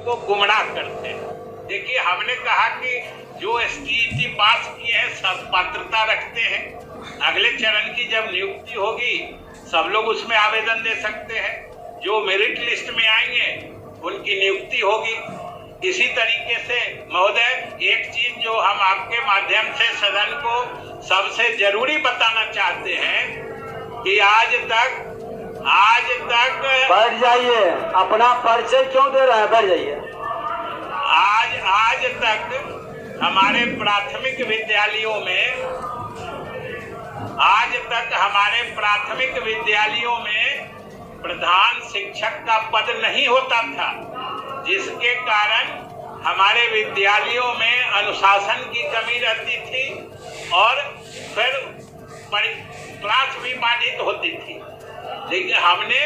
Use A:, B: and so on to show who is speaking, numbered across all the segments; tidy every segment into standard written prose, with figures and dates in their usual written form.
A: को गुमराह करते हैं। देखिए, हमने कहा कि जो एसटीईटी पास किए हैं सब पात्रता रखते हैं। अगले चरण की जब नियुक्ति होगी सब लोग उसमें आवेदन दे सकते हैं। जो मेरिट लिस्ट में आएंगे उनकी नियुक्ति होगी। इसी तरीके से महोदय, एक चीज जो हम आपके माध्यम से सदन को सबसे जरूरी बताना चाहते हैं कि आज तक
B: बैठ जाइए, अपना परिचय क्यों दे रहे हैं, बैठ जाइए।
A: आज तक हमारे प्राथमिक विद्यालयों में प्रधान शिक्षक का पद नहीं होता था, जिसके कारण हमारे विद्यालयों में अनुशासन की कमी रहती थी और फिर क्लास भी बाधित होती थी। लेकिन हमने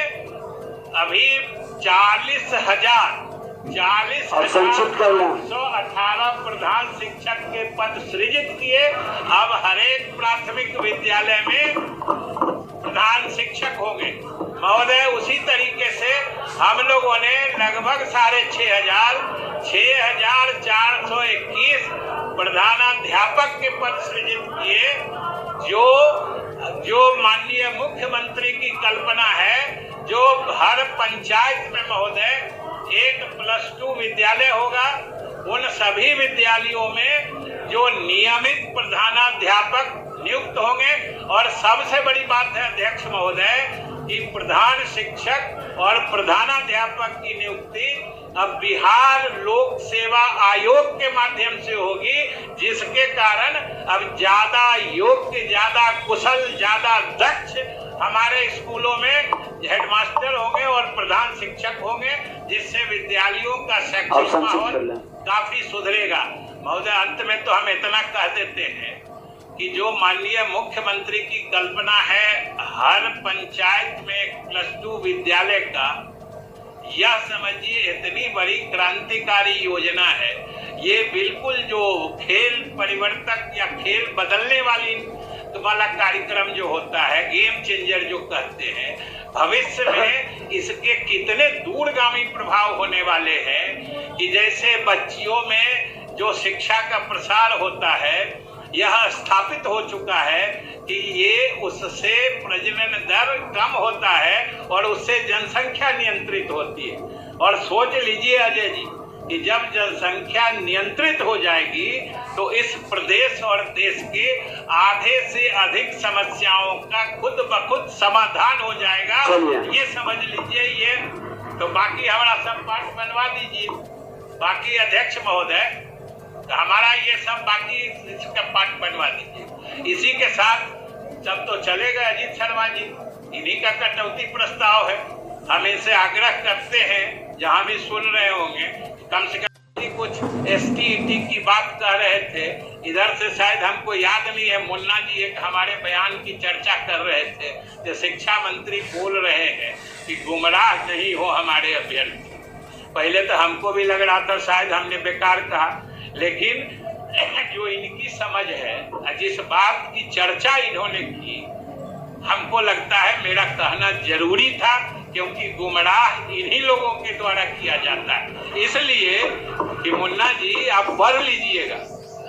A: अभी 40,918 प्रधान शिक्षक के पद सृजित किए। अब हरेक प्राथमिक विद्यालय में प्रधान शिक्षक होंगे। महोदय, उसी तरीके से हम लोगों ने लगभग 6,421 प्रधानाध्यापक के पद सृजित किए। जो माननीय मुख्यमंत्री की कल्पना है, जो हर पंचायत में महोदय 1+2 विद्यालय होगा, उन सभी विद्यालयों में जो नियमित प्रधानाध्यापक नियुक्त होंगे। और सबसे बड़ी बात है अध्यक्ष महोदय कि प्रधान शिक्षक और प्रधानाध्यापक की नियुक्ति अब बिहार लोक सेवा आयोग के माध्यम से होगी, जिसके कारण अब ज्यादा योग्य, ज्यादा कुशल, ज्यादा दक्ष हमारे स्कूलों में हेडमास्टर होंगे और प्रधान शिक्षक होंगे, जिससे विद्यालयों का शैक्षिक माहौल काफी सुधरेगा। महोदय, अंत में तो हम इतना कह देते हैं कि जो माननीय मुख्यमंत्री की कल्पना है हर पंचायत में 1+2 विद्यालय का, यह समझिए इतनी बड़ी क्रांतिकारी योजना है। ये बिल्कुल जो खेल परिवर्तक या खेल बदलने वाला कार्यक्रम जो होता है, गेम चेंजर जो कहते हैं, भविष्य में इसके कितने दूरगामी प्रभाव होने वाले हैं कि जैसे बच्चियों में जो शिक्षा का प्रसार होता है, यह स्थापित हो चुका है कि ये उससे प्रजनन दर कम होता है और उससे जनसंख्या नियंत्रित होती है। और सोच लीजिए अजय जी कि जब जनसंख्या नियंत्रित हो जाएगी तो इस प्रदेश और देश के आधे से अधिक समस्याओं का खुद ब खुद समाधान हो जाएगा। ये समझ लीजिए। ये तो बाकी हमारा सब पाठ बनवा दीजिए। बाकी अध्यक्ष महोदय, हमारा ये सब बाकी इसका पाठ बनवा दीजिए। इसी के साथ जब तो चले गए अजीत शर्मा जी, इन्हीं का कटौती प्रस्ताव है। हम इनसे आग्रह करते हैं, जहां भी सुन रहे होंगे, कम से कम कुछ एसटीईटी की बात कह रहे थे, इधर से शायद हमको याद नहीं है, मुन्ना जी एक हमारे बयान की चर्चा कर रहे थे कि शिक्षा मंत्री बोल रहे हैं कि गुमराह नहीं हो हमारे अभ्यर्थी। पहले तो हमको भी लग रहा था शायद हमने बेकार कहा, लेकिन जो इनकी समझ है, जिस बात की चर्चा इन्होंने की, हमको लगता है मेरा कहना जरूरी था, क्योंकि गुमराह इन्हीं लोगों के द्वारा किया जाता है। इसलिए कि मुन्ना जी आप पढ़ लीजिएगा,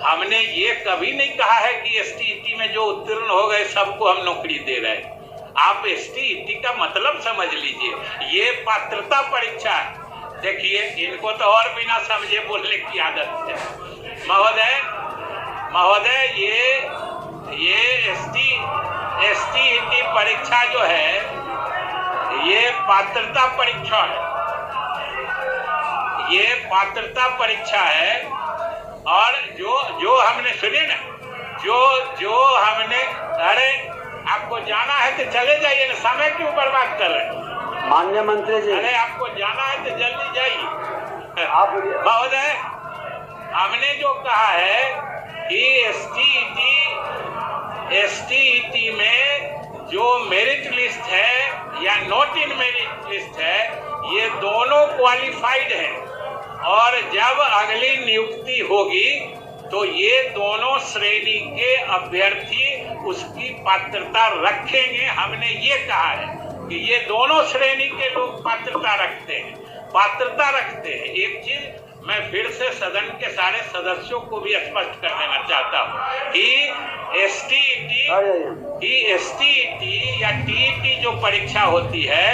A: हमने ये कभी नहीं कहा है कि एसटीईटी में जो उत्तीर्ण हो गए सबको हम नौकरी दे रहे हैं। आप एसटीईटी का मतलब समझ लीजिए, ये पात्रता परीक्षा है। देखिए, इनको तो और बिना समझे बोलने की आदत है। महोदय, ये एसटीईटी परीक्षा जो है, ये पात्रता परीक्षा है। ये पात्रता परीक्षा है। और जो हमने सुने ना, जो हमने, अरे आपको जाना है तो चले जाइए ना, समय क्यों बर्बाद कर रहे हैं
B: माननीय मंत्री जी? अरे
A: आपको जाना है तो जल्दी जाइए। महोदय, हमने जो कहा है कि एसटीईटी में जो मेरिट लिस्ट है या नॉट इन मेरिट लिस्ट है, ये दोनों क्वालिफाइड है। और जब अगली नियुक्ति होगी तो ये दोनों श्रेणी के अभ्यर्थी उसकी पात्रता रखेंगे। हमने ये कहा है कि ये दोनों श्रेणी के लोग पात्रता रखते हैं। एक चीज मैं फिर से सदन के सारे सदस्यों को भी स्पष्ट कर देना चाहता हूँ कि एसटीईटी या टीईटी जो परीक्षा होती है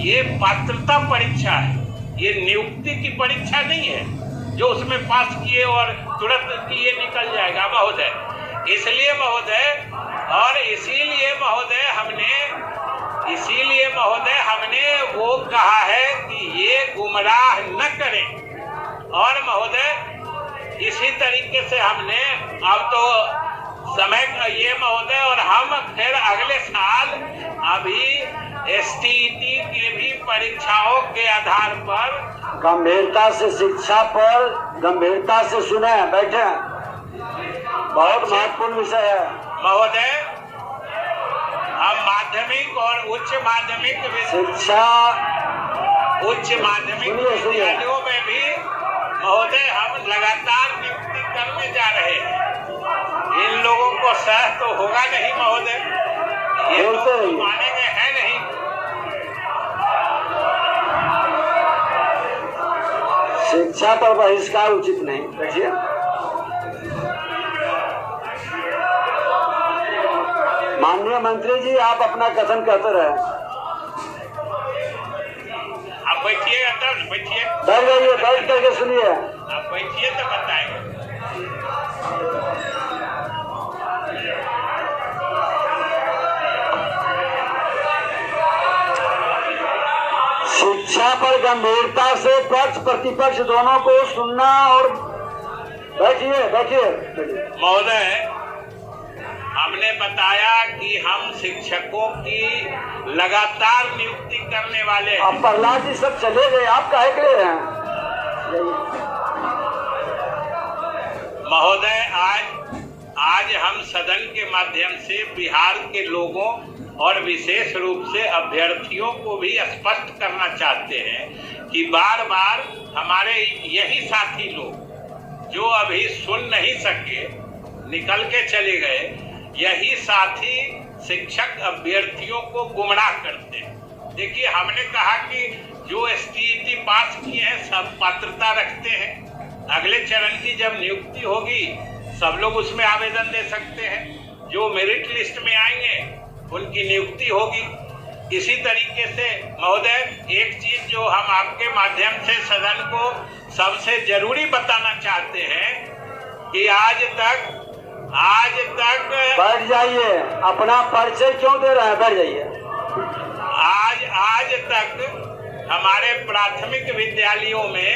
A: ये पात्रता परीक्षा है, ये नियुक्ति की परीक्षा नहीं है जो उसमें पास किए और तुरंत किए निकल जाएगा महोदय। इसलिए महोदय हमने वो कहा है कि ये गुमराह न करें। और महोदय इसी तरीके से हमने अब तो समय ये महोदय, और हम फिर अगले साल अभी एसटीईटी की भी परीक्षाओं के आधार पर
B: गंभीरता से शिक्षा पर गंभीरता से सुने बैठे, बहुत महत्वपूर्ण विषय है
A: महोदय। हम माध्यमिक और उच्च माध्यमिक विद्यालयों में भी महोदय हम लगातार नियुक्ति करने जा रहे हैं। इन लोगों को सह तो होगा नहीं महोदय, ये लोग तो मानेंगे है नहीं।
B: शिक्षा पर बहिष्कार उचित नहीं। देखिए माननीय मंत्री जी, आप अपना कथन कहते रहे।
A: आप बैठिए, बैठिए,
B: बैठ जाइए, बैठ करके सुनिए।
A: आप बैठिए तो बताएंगे।
B: शिक्षा पर गंभीरता से पक्ष प्रतिपक्ष दोनों को सुनना। और बैठिए बैठिए
A: महोदय, हमने बताया कि हम शिक्षकों की लगातार नियुक्ति करने वाले हैं।
B: अब प्रहलाद जी सब चले गए, आप काहे के लिए हैं?
A: महोदय, आज हम सदन के माध्यम से बिहार के लोगों और विशेष रूप से अभ्यर्थियों को भी स्पष्ट करना चाहते हैं कि बार बार हमारे यही साथी लोग जो अभी सुन नहीं सके, निकल के चले गए, यही साथी शिक्षक अभ्यर्थियों को गुमराह करते हैं। देखिए, हमने कहा कि जो एसटीईटी पास किए हैं सब पात्रता रखते हैं। अगले चरण की जब नियुक्ति होगी सब लोग उसमें आवेदन दे सकते हैं। जो मेरिट लिस्ट में आएंगे उनकी नियुक्ति होगी। इसी तरीके से महोदय, एक चीज जो हम आपके माध्यम से सदन को सबसे जरूरी बताना चाहते हैं कि आज तक
B: बैठ जाइए, अपना परिचय क्यों दे रहे हैं? बैठ जाइए।
A: आज तक हमारे प्राथमिक विद्यालयों में